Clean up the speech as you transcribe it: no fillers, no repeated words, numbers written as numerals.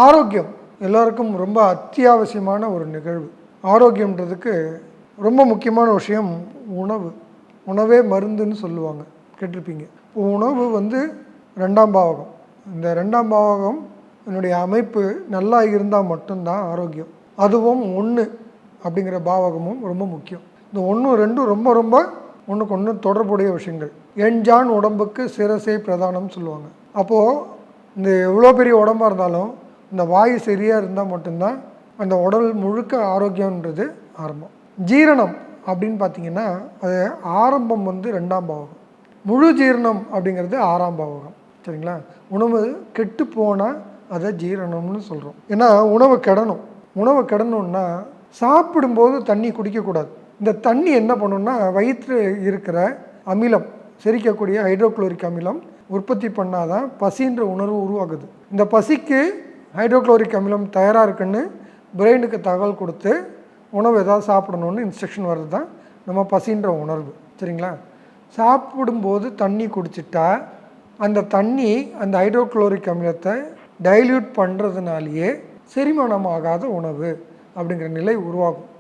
ஆரோக்கியம் எல்லாருக்கும் ரொம்ப அத்தியாவசியமான ஒரு நிகழ்வு. ஆரோக்கியம்ன்றதுக்கு ரொம்ப முக்கியமான விஷயம் உணவு. உணவே மருந்துன்னு சொல்லுவாங்க, கேட்டிருப்பீங்க. உணவு வந்து 2ஆம் பாவகம். இந்த 2ஆம் பாவகம் என்னுடைய அமைப்பு நல்லா இருந்தால் மட்டும்தான் ஆரோக்கியம். அதுவும் 1 அப்படிங்கிற பாவகமும் ரொம்ப முக்கியம். இந்த 1 2 ரொம்ப ரொம்ப ஒன்றுக்கு ஒன்று தொடர்புடைய விஷயங்கள். எண்ஜான் உடம்புக்கு சிரசே பிரதானம்னு சொல்லுவாங்க. அப்போது இந்த எவ்வளோ பெரிய உடம்பாக இருந்தாலும் இந்த வாயு சரியாக இருந்தால் மட்டும்தான் அந்த உடல் முழுக்க ஆரோக்கியன்றது ஆரம்பம். ஜீரணம் அப்படின்னு பார்த்திங்கன்னா அது ஆரம்பம் வந்து 2ஆம் பாவகம். முழு ஜீரணம் அப்படிங்கிறது 6ஆம் பாவகம். சரிங்களா? உணவு கெட்டு போனால் அதை ஜீரணம்னு சொல்கிறோம். ஏன்னா உணவு கெடணும்னா சாப்பிடும்போது தண்ணி குடிக்கக்கூடாது. இந்த தண்ணி என்ன பண்ணுன்னா வயிற்றில் இருக்கிற அமிலம், செரிக்கக்கூடிய ஹைட்ரோக்ளோரிக் அமிலம் உற்பத்தி பண்ணாதான் பசின்ற உணர்வு உருவாகுது. இந்த பசிக்கு ஹைட்ரோக்ளோரிக் அமிலம் தயாராக இருக்குன்னு பிரெயினுக்கு தகவல் கொடுத்து உணவு ஏதாவது சாப்பிடணுன்னு இன்ஸ்ட்ரக்ஷன் வர்றது தான் நம்ம பசின்ற உணர்வு. சரிங்களா? சாப்பிடும்போது தண்ணி குடிச்சிட்டா அந்த தண்ணி அந்த ஹைட்ரோக்ளோரிக் அமிலத்தை டைல்யூட் பண்ணுறதுனாலேயே செரிமானம் ஆகாத உணவு அப்படிங்கிற நிலை உருவாகும்.